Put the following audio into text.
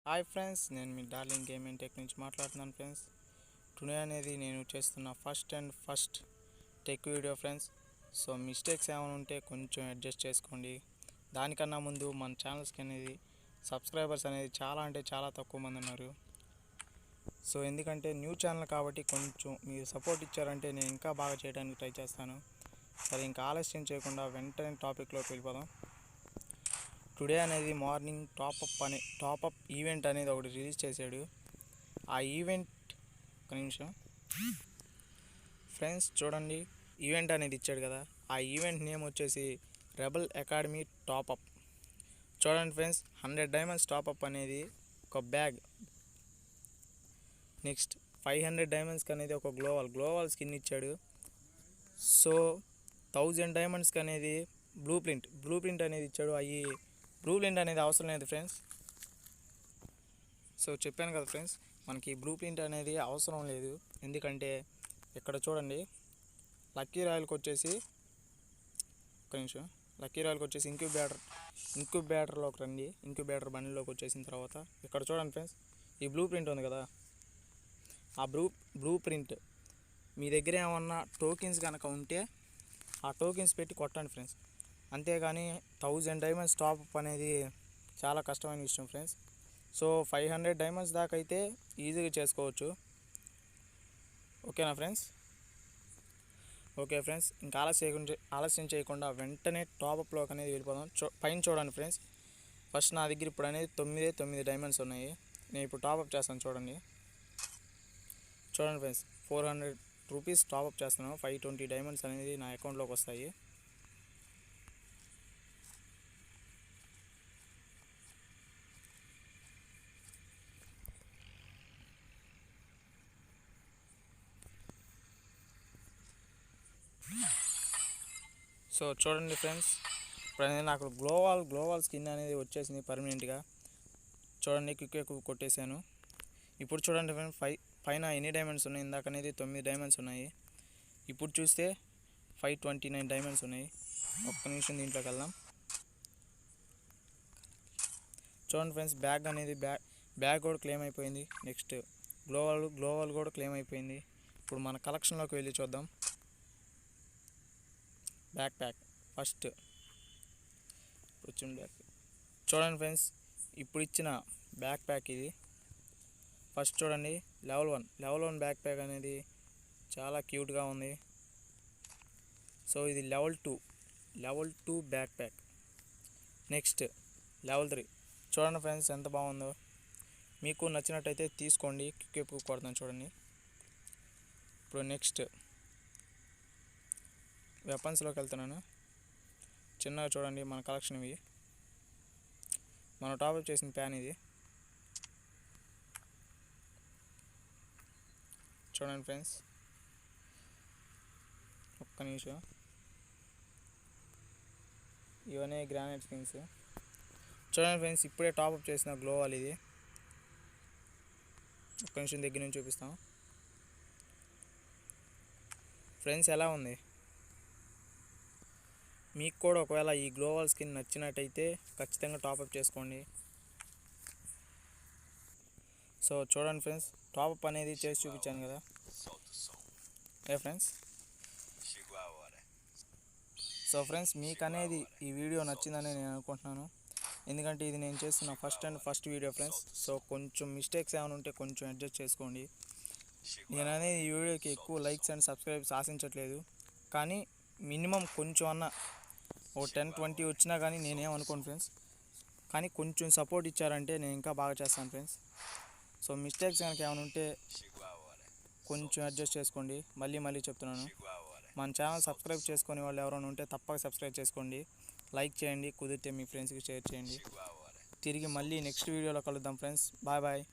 Hi friends, నేను మీ darling gaming tech నుంచి మాట్లాడుతున్నాను ఫ్రెండ్స్. టుడే అనేది నేను చేస్తున్న first tech video friends. So mistakes ఏమైనా ఉంటే కొంచెం అడ్జస్ట్ చేసుకోండి. దానికన్నా ముందు మన ఛానల్స్కి అనేది సబ్స్క్రైబర్స్ అనేది చాలా తక్కువ మంది ఉన్నారు. సో ఎందుకంటే న్యూ ఛానల్ కాబట్టి కొంచెం మీరు సపోర్ట్ ఇచ్చారంటే నేను ఇంకా బాగా చేయడానికి ట్రై చేస్తాను. సరే, ఇంకా ఆలస్యం చేయకుండా వెంటనే టాపిక్లోకి వెళ్ళిపోదాం. టుడే అనేది మార్నింగ్ టాపప్ ఈవెంట్ అనేది ఒకటి రిలీజ్ చేశాడు. ఆ ఈవెంట్ ఒక నిమిషం ఫ్రెండ్స్ చూడండి, ఈవెంట్ అనేది ఇచ్చాడు కదా, ఆ ఈవెంట్ నేమ్ వచ్చేసి రెబల్ అకాడమీ టాపప్. చూడండి ఫ్రెండ్స్, 100 డైమండ్స్ టాపప్ అనేది ఒక బ్యాగ్. నెక్స్ట్ 500 డైమండ్స్కి అనేది ఒక గ్లోవల్ స్కిన్ ఇచ్చాడు. సో 1000 డైమండ్స్కి అనేది బ్లూ ప్రింట్ అనేది ఇచ్చాడు. బ్లూ ప్రింట్ అనేది అవసరం లేదు ఫ్రెండ్స్. సో చెప్పాను కదా ఫ్రెండ్స్, మనకి బ్లూ ప్రింట్ అనేది అవసరం లేదు. ఎందుకంటే ఇక్కడ చూడండి, లక్కీ రాయల్కి వచ్చేసి ఇంక్యుబేటర్లోకి రండి. ఇంక్యుబేటర్ బండిలోకి వచ్చేసిన తర్వాత ఇక్కడ చూడండి ఫ్రెండ్స్, ఈ బ్లూ ప్రింట్ ఉంది కదా, ఆ బ్లూ ప్రింట్ మీ దగ్గర ఏమన్నా టోకెన్స్ కనుక ఉంటే ఆ టోకెన్స్ పెట్టి కొట్టండి ఫ్రెండ్స్. అంతేగాని 1000 డైమండ్స్ టాప్అప్ అనేది చాలా కష్టమైన విషయం ఫ్రెండ్స్. సో 500 డైమండ్స్ దాకా అయితే ఈజీగా చేసుకోవచ్చు. ఓకేనా ఫ్రెండ్స్? ఓకే ఫ్రెండ్స్, ఇంకా ఆలస్యం చేయకుండా వెంటనే టాప్అప్లోకి అనేది వెళ్ళిపోదాం. పైన చూడండి ఫ్రెండ్స్, ఫస్ట్ నా దగ్గర ఇప్పుడు అనేది 9 డైమండ్స్ ఉన్నాయి. నేను ఇప్పుడు టాప్అప్ చేస్తాను. చూడండి ఫ్రెండ్స్, 400 రూపీస్ టాప్అప్ చేస్తున్నాను. 520 డైమండ్స్ అనేది నా అకౌంట్లోకి వస్తాయి. సో చూడండి ఫ్రెండ్స్, ఇప్పుడు అనేది నాకు గ్లోవల్ స్కిన్ అనేది వచ్చేసింది పర్మనెంట్గా. చూడండి, క్విక్ కొట్టేశాను. ఇప్పుడు చూడండి ఫ్రెండ్స్, పైన ఎన్ని డైమండ్స్ ఉన్నాయి? ఇందాక అనేది 9 డైమండ్స్ ఉన్నాయి. ఇప్పుడు చూస్తే 529 డైమండ్స్ ఉన్నాయి. ఒక్క నిమిషం దీంట్లోకి వెళ్దాం. చూడండి ఫ్రెండ్స్, బ్యాగ్ కూడా క్లెయిమ్ అయిపోయింది. నెక్స్ట్ గ్లోవల్ కూడా క్లెయిమ్ అయిపోయింది. ఇప్పుడు మన కలెక్షన్లోకి వెళ్ళి చూద్దాం. బ్యాక్ ప్యాక్ ఫస్ట్ వచ్చింది. చూడండి ఫ్రెండ్స్, ఇప్పుడు ఇచ్చిన బ్యాక్ ప్యాక్ ఇది. ఫస్ట్ చూడండి, లెవెల్ 1 బ్యాక్ ప్యాక్ అనేది చాలా క్యూట్గా ఉంది. సో ఇది level 2 back pack. Next level 3. చూడండి ఫ్రెండ్స్, ఎంత బాగుందో. మీకు నచ్చినట్టయితే తీసుకోండి. క్విక్ కొడతాను చూడండి. ఇప్పుడు నెక్స్ట్ వెపన్స్లోకి వెళ్తున్నాను. చిన్నగా చూడండి, మన కలెక్షన్ ఇవి. మనం టాప్అప్ చేసిన ప్యాన్ ఇది. చూడండి ఫ్రెండ్స్, ఒక్క నిమిషం. ఇవన్నీ గ్రానైట్ స్కిన్స్. చూడండి ఫ్రెండ్స్, ఇప్పుడే టాప్అప్ చేసిన గ్లోవల్ ఇది. ఒక్క నిమిషం దగ్గర నుంచి చూపిస్తాం ఫ్రెండ్స్, ఎలా ఉంది? మీకు కూడా ఒకవేళ ఈ గ్లోవల్ స్కిన్ నచ్చినట్టయితే ఖచ్చితంగా టాప్అప్ చేసుకోండి. సో చూడండి ఫ్రెండ్స్, టాప్అప్ అనేది చేసి చూపించాను కదా ఫ్రెండ్స్. సో ఫ్రెండ్స్, మీకు అనేది ఈ వీడియో నచ్చిందని నేను అనుకుంటున్నాను. ఎందుకంటే ఇది నేను చేస్తున్న ఫస్ట్ వీడియో ఫ్రెండ్స్. సో కొంచెం మిస్టేక్స్ ఏమైనా ఉంటే కొంచెం అడ్జస్ట్ చేసుకోండి. నేను అనేది ఈ వీడియోకి ఎక్కువ లైక్స్ అండ్ సబ్స్క్రైబ్స్ ఆశించట్లేదు, కానీ మినిమం కొంచెం అన్న ఓ 10-20 వచ్చినా కానీ నేనేం అనుకోను ఫ్రెండ్స్. కానీ కొంచెం సపోర్ట్ ఇచ్చారంటే నేను ఇంకా బాగా చేస్తాను ఫ్రెండ్స్. సో మిస్టేక్స్ కనుక ఏమైనా ఉంటే కొంచెం అడ్జస్ట్ చేసుకోండి. మళ్ళీ చెప్తున్నాను, మన ఛానల్ సబ్స్క్రైబ్ చేసుకునే వాళ్ళు ఎవరైనా ఉంటే తప్పక సబ్స్క్రైబ్ చేసుకోండి. లైక్ చేయండి, కుదిరితే మీ ఫ్రెండ్స్కి షేర్ చేయండి. తిరిగి మళ్ళీ నెక్స్ట్ వీడియోలో కలుద్దాం ఫ్రెండ్స్. బాయ్.